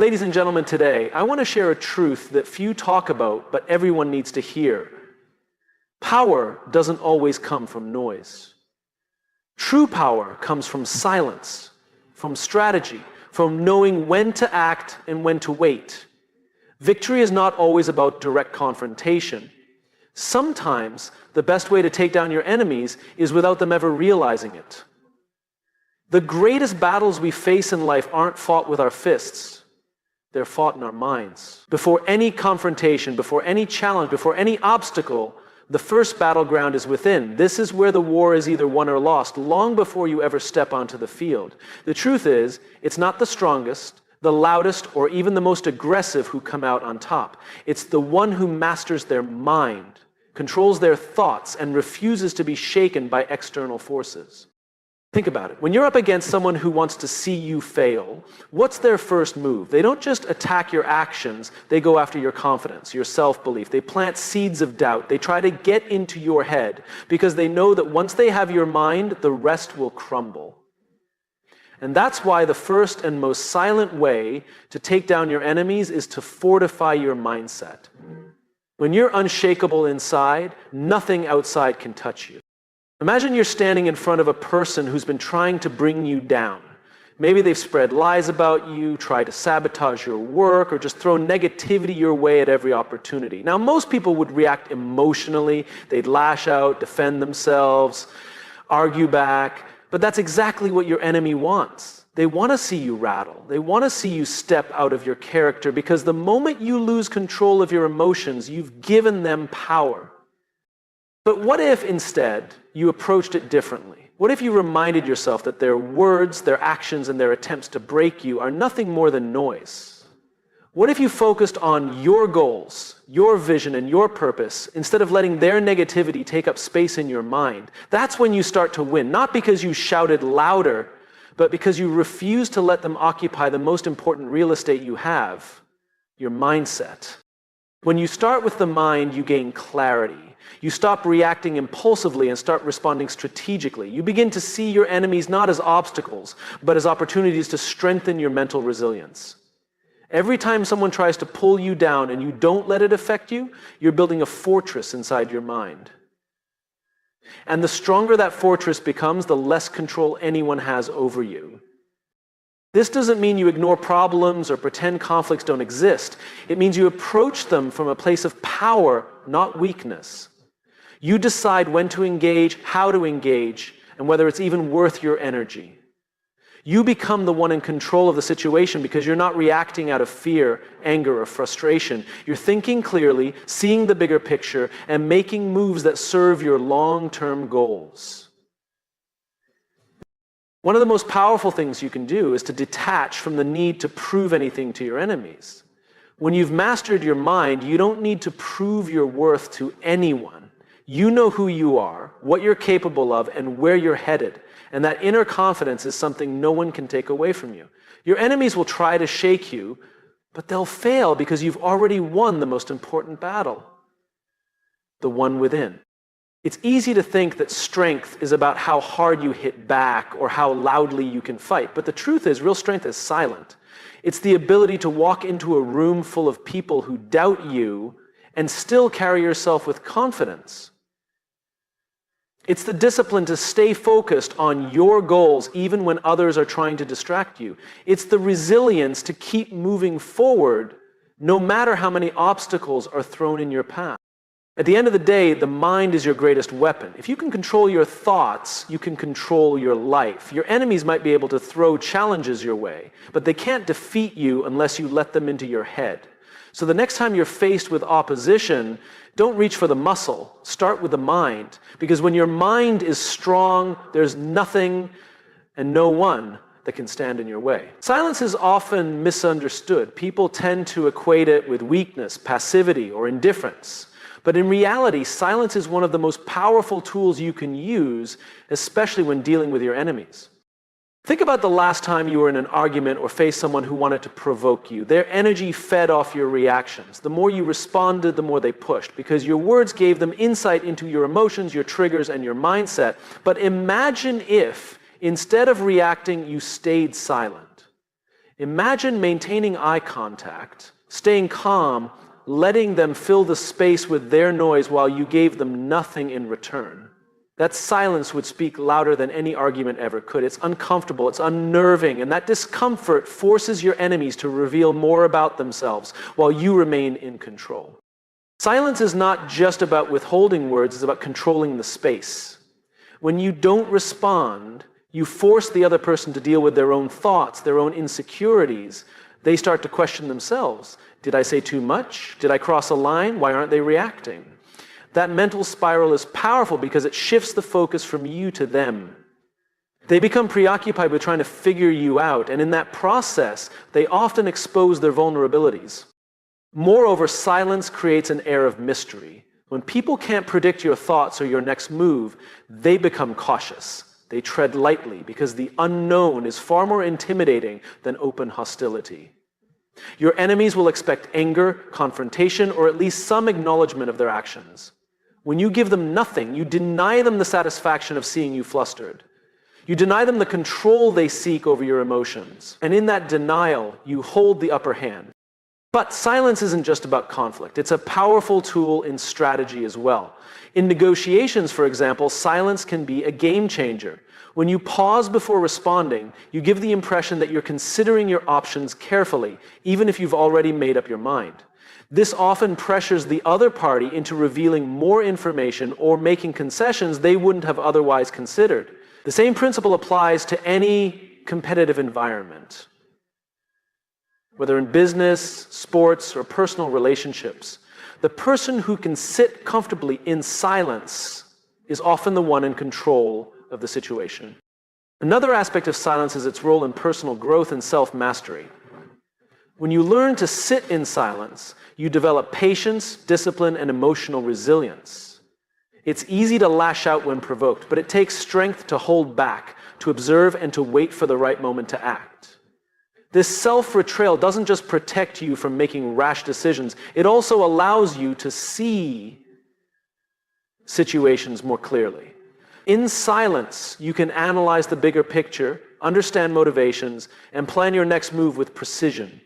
Ladies and gentlemen, today, I want to share a truth that few talk about, but everyone needs to hear. Power doesn't always come from noise. True power comes from silence, from strategy, from knowing when to act and when to wait. Victory is not always about direct confrontation. Sometimes the best way to take down your enemies is without them ever realizing it. The greatest battles we face in life aren't fought with our fists. They're fought in our minds. Before any confrontation, before any challenge, before any obstacle, the first battleground is within. This is where the war is either won or lost, long before you ever step onto the field. The truth is, it's not the strongest, the loudest, or even the most aggressive who come out on top. It's the one who masters their mind, controls their thoughts, and refuses to be shaken by external forces. Think about it. When you're up against someone who wants to see you fail, what's their first move? They don't just attack your actions, they go after your confidence, your self-belief. They plant seeds of doubt. They try to get into your head because they know that once they have your mind, the rest will crumble. And that's why the first and most silent way to take down your enemies is to fortify your mindset. When you're unshakable inside, nothing outside can touch you. Imagine you're standing in front of a person who's been trying to bring you down. Maybe they've spread lies about you, tried to sabotage your work, or just throw negativity your way at every opportunity. Now, most people would react emotionally. They'd lash out, defend themselves, argue back. But that's exactly what your enemy wants. They want to see you rattle. They want to see you step out of your character, because the moment you lose control of your emotions, you've given them power. But what if instead you approached it differently? What if you reminded yourself that their words, their actions, and their attempts to break you are nothing more than noise? What if you focused on your goals, your vision, and your purpose instead of letting their negativity take up space in your mind? That's when you start to win, not because you shouted louder, but because you refuse to let them occupy the most important real estate you have, your mindset. When you start with the mind, you gain clarity. You stop reacting impulsively and start responding strategically. You begin to see your enemies not as obstacles, but as opportunities to strengthen your mental resilience. Every time someone tries to pull you down and you don't let it affect you, you're building a fortress inside your mind. And the stronger that fortress becomes, the less control anyone has over you. This doesn't mean you ignore problems or pretend conflicts don't exist. It means you approach them from a place of power, not weakness. You decide when to engage, how to engage, and whether it's even worth your energy. You become the one in control of the situation because you're not reacting out of fear, anger, or frustration. You're thinking clearly, seeing the bigger picture, and making moves that serve your long-term goals. One of the most powerful things you can do is to detach from the need to prove anything to your enemies. When you've mastered your mind, you don't need to prove your worth to anyone. You know who you are, what you're capable of, and where you're headed. And that inner confidence is something no one can take away from you. Your enemies will try to shake you, but they'll fail because you've already won the most important battle, the one within. It's easy to think that strength is about how hard you hit back or how loudly you can fight. But the truth is, real strength is silent. It's the ability to walk into a room full of people who doubt you and still carry yourself with confidence. It's the discipline to stay focused on your goals even when others are trying to distract you. It's the resilience to keep moving forward no matter how many obstacles are thrown in your path. At the end of the day, the mind is your greatest weapon. If you can control your thoughts, you can control your life. Your enemies might be able to throw challenges your way, but they can't defeat you unless you let them into your head. So the next time you're faced with opposition, don't reach for the muscle. Start with the mind. Because when your mind is strong, there's nothing and no one that can stand in your way. Silence is often misunderstood. People tend to equate it with weakness, passivity, or indifference. But in reality, silence is one of the most powerful tools you can use, especially when dealing with your enemies. Think about the last time you were in an argument or faced someone who wanted to provoke you. Their energy fed off your reactions. The more you responded, the more they pushed, because your words gave them insight into your emotions, your triggers, and your mindset. But imagine if, instead of reacting, you stayed silent. Imagine maintaining eye contact, staying calm, letting them fill the space with their noise while you gave them nothing in return. That silence would speak louder than any argument ever could. It's uncomfortable, it's unnerving, and that discomfort forces your enemies to reveal more about themselves while you remain in control. Silence is not just about withholding words, it's about controlling the space. When you don't respond, you force the other person to deal with their own thoughts, their own insecurities. They start to question themselves. Did I say too much? Did I cross a line? Why aren't they reacting? That mental spiral is powerful because it shifts the focus from you to them. They become preoccupied with trying to figure you out, and in that process, they often expose their vulnerabilities. Moreover, silence creates an air of mystery. When people can't predict your thoughts or your next move, they become cautious. They tread lightly because the unknown is far more intimidating than open hostility. Your enemies will expect anger, confrontation, or at least some acknowledgement of their actions. When you give them nothing, you deny them the satisfaction of seeing you flustered. You deny them the control they seek over your emotions. And in that denial, you hold the upper hand. But silence isn't just about conflict. It's a powerful tool in strategy as well. In negotiations, for example, silence can be a game changer. When you pause before responding, you give the impression that you're considering your options carefully, even if you've already made up your mind. This often pressures the other party into revealing more information or making concessions they wouldn't have otherwise considered. The same principle applies to any competitive environment. Whether in business, sports, or personal relationships, the person who can sit comfortably in silence is often the one in control of the situation. Another aspect of silence is its role in personal growth and self-mastery. When you learn to sit in silence, you develop patience, discipline, and emotional resilience. It's easy to lash out when provoked, but it takes strength to hold back, to observe, and to wait for the right moment to act. This self-betrayal doesn't just protect you from making rash decisions, it also allows you to see situations more clearly. In silence, you can analyze the bigger picture, understand motivations, and plan your next move with precision.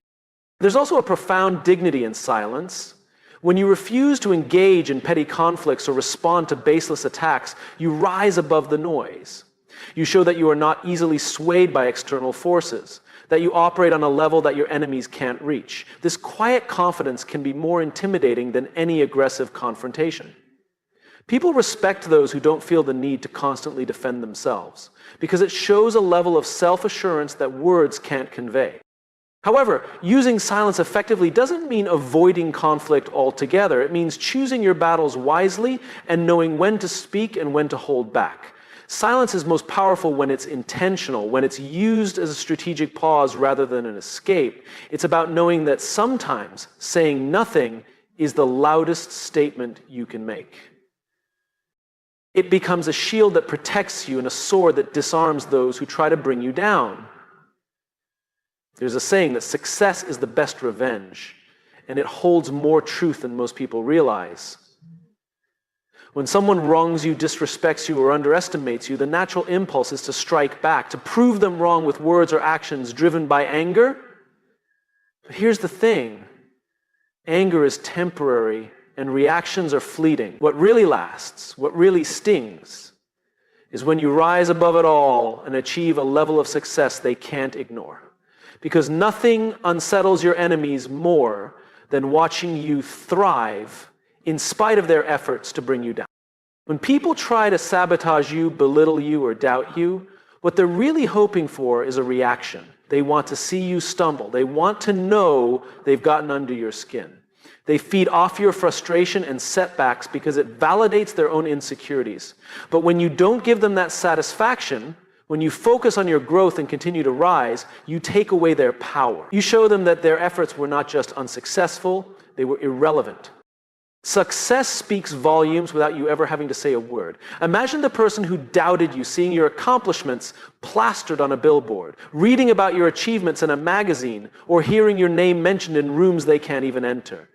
There's also a profound dignity in silence. When you refuse to engage in petty conflicts or respond to baseless attacks, you rise above the noise. You show that you are not easily swayed by external forces, that you operate on a level that your enemies can't reach. This quiet confidence can be more intimidating than any aggressive confrontation. People respect those who don't feel the need to constantly defend themselves, because it shows a level of self-assurance that words can't convey. However, using silence effectively doesn't mean avoiding conflict altogether. It means choosing your battles wisely and knowing when to speak and when to hold back. Silence is most powerful when it's intentional, when it's used as a strategic pause rather than an escape. It's about knowing that sometimes saying nothing is the loudest statement you can make. It becomes a shield that protects you and a sword that disarms those who try to bring you down. There's a saying that success is the best revenge, and it holds more truth than most people realize. When someone wrongs you, disrespects you, or underestimates you, the natural impulse is to strike back, to prove them wrong with words or actions driven by anger. But here's the thing. Anger is temporary, and reactions are fleeting. What really lasts, what really stings, is when you rise above it all and achieve a level of success they can't ignore. Because nothing unsettles your enemies more than watching you thrive in spite of their efforts to bring you down. When people try to sabotage you, belittle you, or doubt you, what they're really hoping for is a reaction. They want to see you stumble. They want to know they've gotten under your skin. They feed off your frustration and setbacks because it validates their own insecurities. But when you don't give them that satisfaction, when you focus on your growth and continue to rise, you take away their power. You show them that their efforts were not just unsuccessful, they were irrelevant. Success speaks volumes without you ever having to say a word. Imagine the person who doubted you seeing your accomplishments plastered on a billboard, reading about your achievements in a magazine, or hearing your name mentioned in rooms they can't even enter.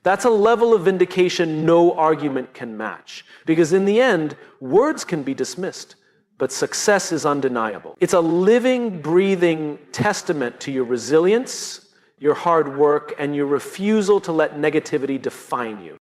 That's a level of vindication no argument can match. Because in the end, words can be dismissed, but success is undeniable. It's a living, breathing testament to your resilience, your hard work, and your refusal to let negativity define you.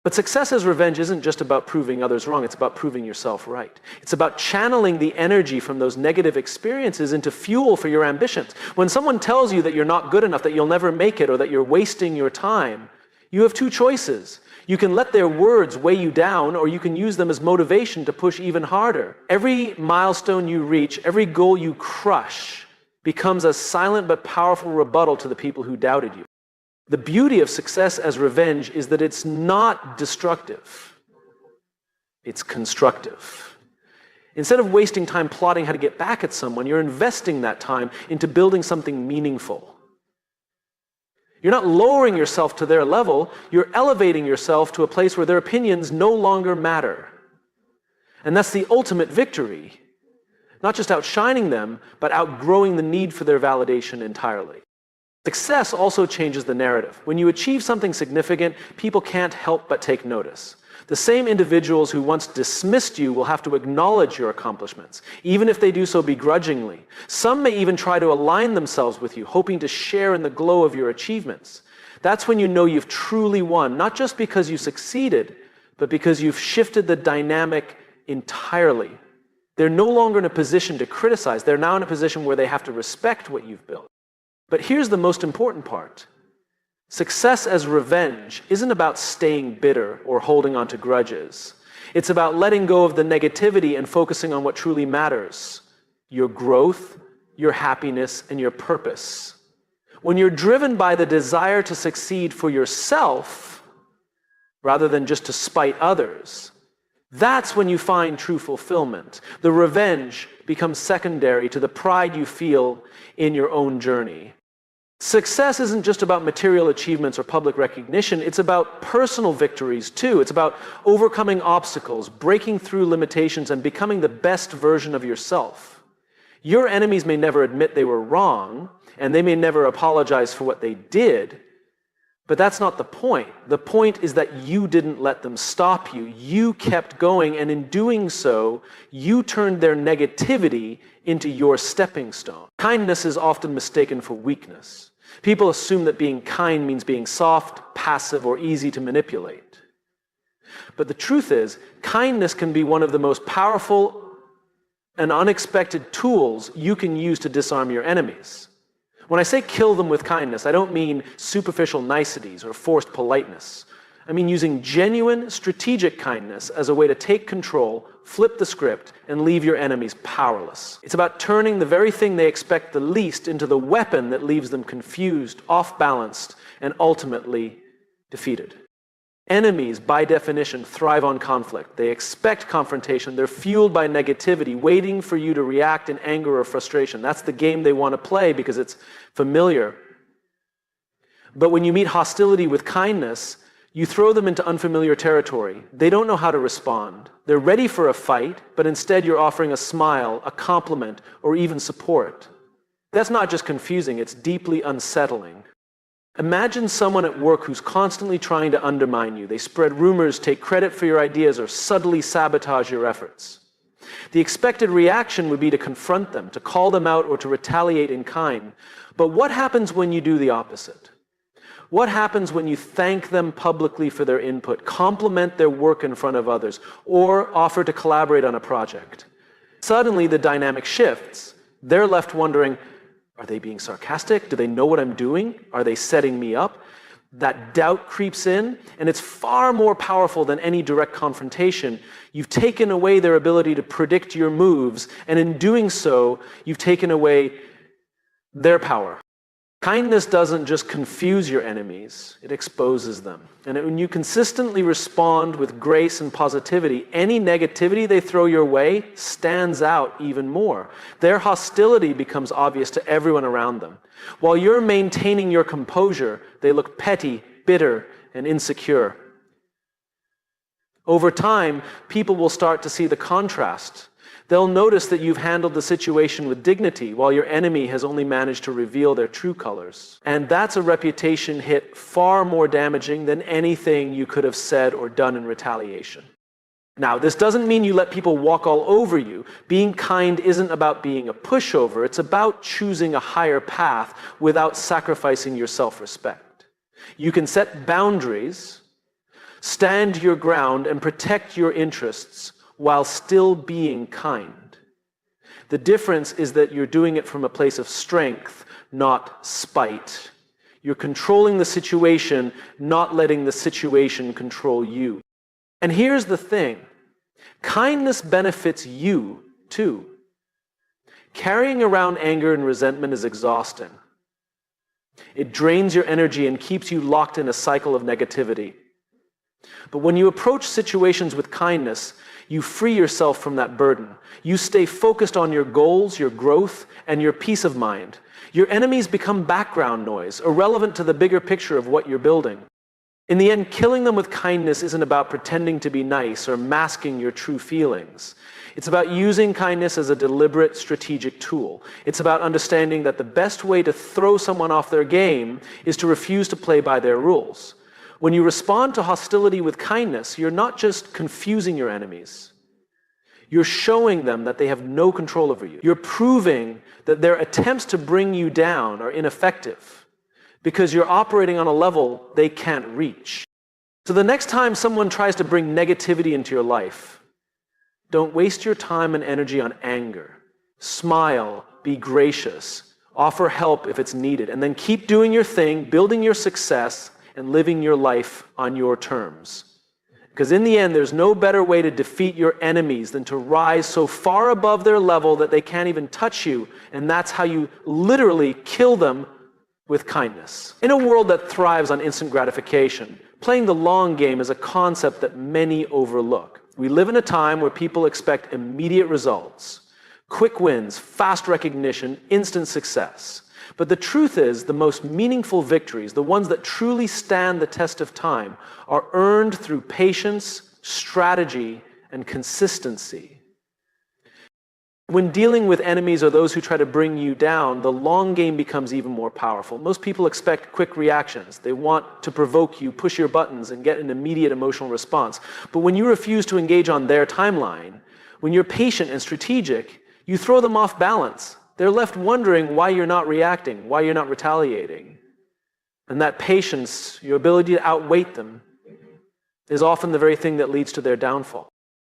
But success as revenge isn't just about proving others wrong, it's about proving yourself right. It's about channeling the energy from those negative experiences into fuel for your ambitions. When someone tells you that you're not good enough, that you'll never make it, or that you're wasting your time, you have two choices. You can let their words weigh you down, or you can use them as motivation to push even harder. Every milestone you reach, every goal you crush, becomes a silent but powerful rebuttal to the people who doubted you. The beauty of success as revenge is that it's not destructive. It's constructive. Instead of wasting time plotting how to get back at someone, you're investing that time into building something meaningful. You're not lowering yourself to their level, you're elevating yourself to a place where their opinions no longer matter. And that's the ultimate victory. Not just outshining them, but outgrowing the need for their validation entirely. Success also changes the narrative. When you achieve something significant, people can't help but take notice. The same individuals who once dismissed you will have to acknowledge your accomplishments, even if they do so begrudgingly. Some may even try to align themselves with you, hoping to share in the glow of your achievements. That's when you know you've truly won, not just because you succeeded, but because you've shifted the dynamic entirely. They're no longer in a position to criticize. They're now in a position where they have to respect what you've built. But here's the most important part. Success as revenge isn't about staying bitter or holding on to grudges. It's about letting go of the negativity and focusing on what truly matters: your growth, your happiness, and your purpose. When you're driven by the desire to succeed for yourself, rather than just to spite others, that's when you find true fulfillment. The revenge becomes secondary to the pride you feel in your own journey. Success isn't just about material achievements or public recognition, it's about personal victories too. It's about overcoming obstacles, breaking through limitations, and becoming the best version of yourself. Your enemies may never admit they were wrong, and they may never apologize for what they did, but that's not the point. The point is that you didn't let them stop you. You kept going, and in doing so, you turned their negativity into your stepping stone. Kindness is often mistaken for weakness. People assume that being kind means being soft, passive, or easy to manipulate. But the truth is, kindness can be one of the most powerful and unexpected tools you can use to disarm your enemies. When I say kill them with kindness, I don't mean superficial niceties or forced politeness. I mean using genuine, strategic kindness as a way to take control, flip the script, and leave your enemies powerless. It's about turning the very thing they expect the least into the weapon that leaves them confused, off-balanced, and ultimately defeated. Enemies, by definition, thrive on conflict. They expect confrontation. They're fueled by negativity, waiting for you to react in anger or frustration. That's the game they want to play because it's familiar. But when you meet hostility with kindness, you throw them into unfamiliar territory. They don't know how to respond. They're ready for a fight, but instead you're offering a smile, a compliment, or even support. That's not just confusing, it's deeply unsettling. Imagine someone at work who's constantly trying to undermine you. They spread rumors, take credit for your ideas, or subtly sabotage your efforts. The expected reaction would be to confront them, to call them out, or to retaliate in kind. But what happens when you do the opposite? What happens when you thank them publicly for their input, compliment their work in front of others, or offer to collaborate on a project? Suddenly, the dynamic shifts. They're left wondering, are they being sarcastic? Do they know what I'm doing? Are they setting me up? That doubt creeps in, and it's far more powerful than any direct confrontation. You've taken away their ability to predict your moves, and in doing so, you've taken away their power. Kindness doesn't just confuse your enemies, it exposes them. And when you consistently respond with grace and positivity, any negativity they throw your way stands out even more. Their hostility becomes obvious to everyone around them. While you're maintaining your composure, they look petty, bitter, and insecure. Over time, people will start to see the contrast. They'll notice that you've handled the situation with dignity, while your enemy has only managed to reveal their true colors. And that's a reputation hit far more damaging than anything you could have said or done in retaliation. Now, this doesn't mean you let people walk all over you. Being kind isn't about being a pushover. It's about choosing a higher path without sacrificing your self-respect. You can set boundaries, stand your ground, and protect your interests while still being kind. The difference is that you're doing it from a place of strength, not spite. You're controlling the situation, not letting the situation control you. And here's the thing. Kindness benefits you, too. Carrying around anger and resentment is exhausting. It drains your energy and keeps you locked in a cycle of negativity. But when you approach situations with kindness, you free yourself from that burden. You stay focused on your goals, your growth, and your peace of mind. Your enemies become background noise, irrelevant to the bigger picture of what you're building. In the end, killing them with kindness isn't about pretending to be nice or masking your true feelings. It's about using kindness as a deliberate, strategic tool. It's about understanding that the best way to throw someone off their game is to refuse to play by their rules. When you respond to hostility with kindness, you're not just confusing your enemies. You're showing them that they have no control over you. You're proving that their attempts to bring you down are ineffective, because you're operating on a level they can't reach. So the next time someone tries to bring negativity into your life, don't waste your time and energy on anger. Smile, be gracious, offer help if it's needed, and then keep doing your thing, building your success, and living your life on your terms. Because in the end, there's no better way to defeat your enemies than to rise so far above their level that they can't even touch you, and that's how you literally kill them with kindness. In a world that thrives on instant gratification, playing the long game is a concept that many overlook. We live in a time where people expect immediate results, quick wins, fast recognition, instant success. But the truth is, the most meaningful victories, the ones that truly stand the test of time, are earned through patience, strategy, and consistency. When dealing with enemies or those who try to bring you down, the long game becomes even more powerful. Most people expect quick reactions. They want to provoke you, push your buttons, and get an immediate emotional response. But when you refuse to engage on their timeline, when you're patient and strategic, you throw them off balance. They're left wondering why you're not reacting, why you're not retaliating. And that patience, your ability to outweight them, is often the very thing that leads to their downfall.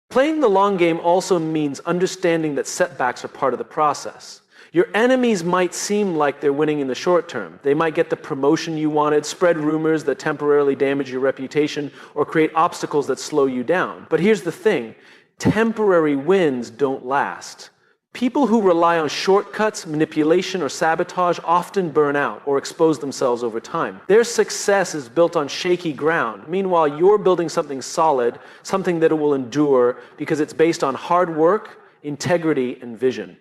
Playing the long game also means understanding that setbacks are part of the process. Your enemies might seem like they're winning in the short term. They might get the promotion you wanted, spread rumors that temporarily damage your reputation, or create obstacles that slow you down. But here's the thing, temporary wins don't last. People who rely on shortcuts, manipulation, or sabotage often burn out or expose themselves over time. Their success is built on shaky ground. Meanwhile, you're building something solid, something that will endure because it's based on hard work, integrity, and vision.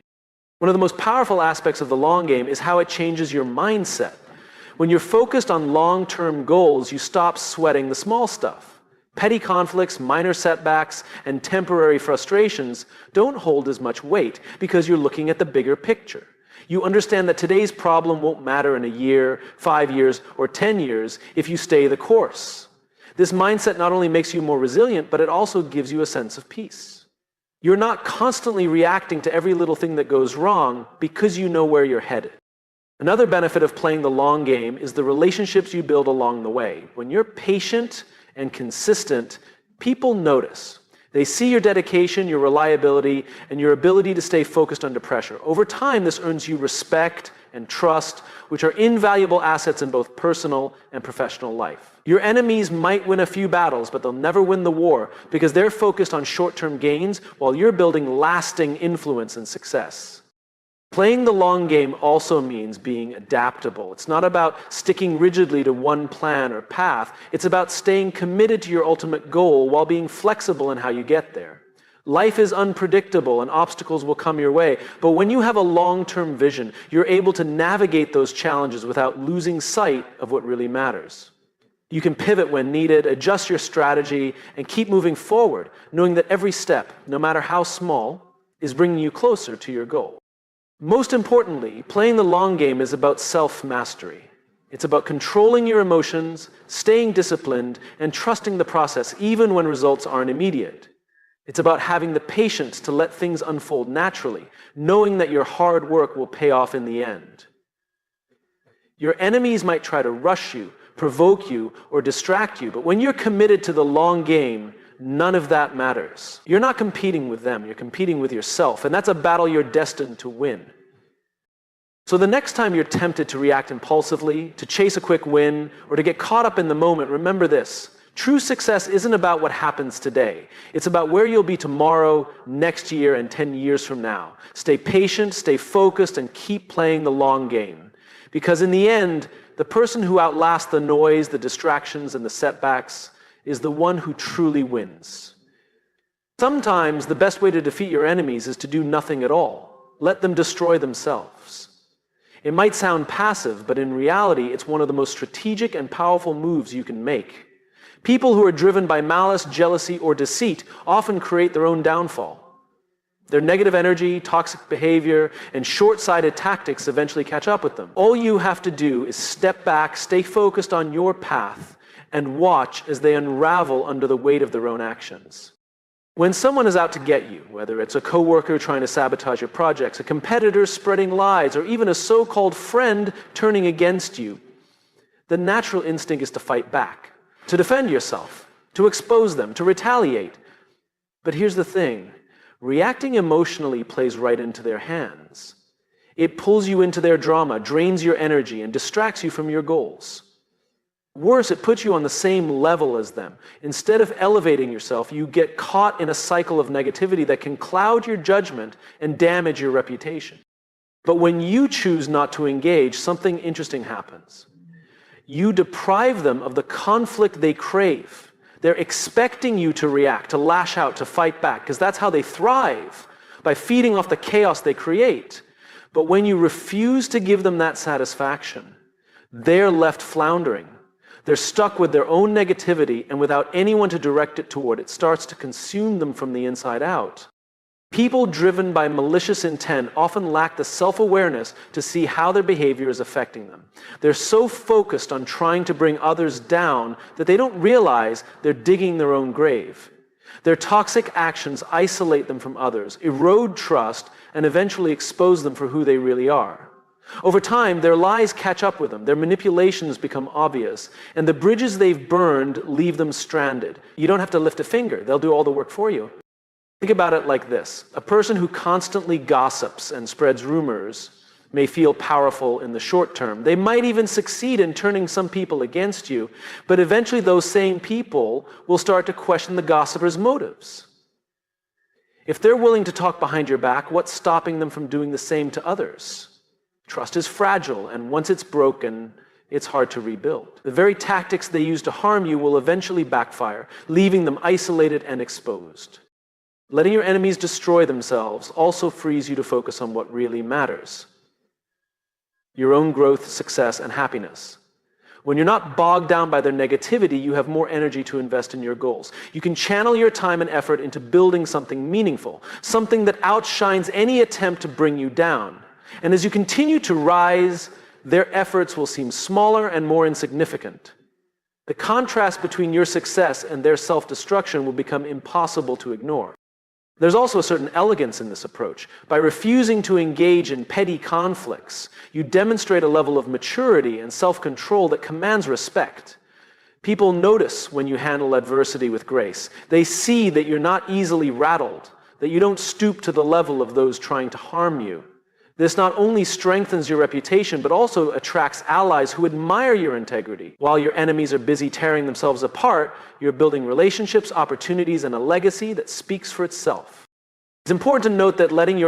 One of the most powerful aspects of the long game is how it changes your mindset. When you're focused on long-term goals, you stop sweating the small stuff. Petty conflicts, minor setbacks, and temporary frustrations don't hold as much weight because you're looking at the bigger picture. You understand that today's problem won't matter in a year, 5 years, or 10 years if you stay the course. This mindset not only makes you more resilient, but it also gives you a sense of peace. You're not constantly reacting to every little thing that goes wrong because you know where you're headed. Another benefit of playing the long game is the relationships you build along the way. When you're patient and consistent, people notice. They see your dedication, your reliability, and your ability to stay focused under pressure. Over time, this earns you respect and trust, which are invaluable assets in both personal and professional life. Your enemies might win a few battles, but they'll never win the war because they're focused on short-term gains while you're building lasting influence and success. Playing the long game also means being adaptable. It's not about sticking rigidly to one plan or path. It's about staying committed to your ultimate goal while being flexible in how you get there. Life is unpredictable and obstacles will come your way, but when you have a long-term vision, you're able to navigate those challenges without losing sight of what really matters. You can pivot when needed, adjust your strategy, and keep moving forward, knowing that every step, no matter how small, is bringing you closer to your goal. Most importantly, playing the long game is about self-mastery. It's about controlling your emotions, staying disciplined, and trusting the process even when results aren't immediate. It's about having the patience to let things unfold naturally, knowing that your hard work will pay off in the end. Your enemies might try to rush you, provoke you, or distract you, but when you're committed to the long game, none of that matters. You're not competing with them, you're competing with yourself, and that's a battle you're destined to win. So the next time you're tempted to react impulsively, to chase a quick win, or to get caught up in the moment, remember this. True success isn't about what happens today. It's about where you'll be tomorrow, next year, and 10 years from now. Stay patient, stay focused, and keep playing the long game. Because in the end, the person who outlasts the noise, the distractions, and the setbacks is the one who truly wins. Sometimes the best way to defeat your enemies is to do nothing at all. Let them destroy themselves. It might sound passive, but in reality, it's one of the most strategic and powerful moves you can make. People who are driven by malice, jealousy, or deceit often create their own downfall. Their negative energy, toxic behavior, and short-sighted tactics eventually catch up with them. All you have to do is step back, stay focused on your path, and watch as they unravel under the weight of their own actions. When someone is out to get you, whether it's a coworker trying to sabotage your projects, a competitor spreading lies, or even a so-called friend turning against you, the natural instinct is to fight back, to defend yourself, to expose them, to retaliate. But here's the thing. Reacting emotionally plays right into their hands. It pulls you into their drama, drains your energy, and distracts you from your goals. Worse, it puts you on the same level as them. Instead of elevating yourself, you get caught in a cycle of negativity that can cloud your judgment and damage your reputation. But when you choose not to engage, something interesting happens. You deprive them of the conflict they crave. They're expecting you to react, to lash out, to fight back, because that's how they thrive, by feeding off the chaos they create. But when you refuse to give them that satisfaction, they're left floundering. They're stuck with their own negativity, and without anyone to direct it toward, it starts to consume them from the inside out. People driven by malicious intent often lack the self-awareness to see how their behavior is affecting them. They're so focused on trying to bring others down that they don't realize they're digging their own grave. Their toxic actions isolate them from others, erode trust, and eventually expose them for who they really are. Over time, their lies catch up with them, their manipulations become obvious, and the bridges they've burned leave them stranded. You don't have to lift a finger, they'll do all the work for you. Think about it like this. A person who constantly gossips and spreads rumors may feel powerful in the short term. They might even succeed in turning some people against you, but eventually those same people will start to question the gossiper's motives. If they're willing to talk behind your back, what's stopping them from doing the same to others? Trust is fragile, and once it's broken, it's hard to rebuild. The very tactics they use to harm you will eventually backfire, leaving them isolated and exposed. Letting your enemies destroy themselves also frees you to focus on what really matters: your own growth, success, and happiness. When you're not bogged down by their negativity, you have more energy to invest in your goals. You can channel your time and effort into building something meaningful, something that outshines any attempt to bring you down. And as you continue to rise, their efforts will seem smaller and more insignificant. The contrast between your success and their self-destruction will become impossible to ignore. There's also a certain elegance in this approach. By refusing to engage in petty conflicts, you demonstrate a level of maturity and self-control that commands respect. People notice when you handle adversity with grace. They see that you're not easily rattled, that you don't stoop to the level of those trying to harm you. This not only strengthens your reputation, but also attracts allies who admire your integrity. While your enemies are busy tearing themselves apart, you're building relationships, opportunities, and a legacy that speaks for itself. It's important to note that letting your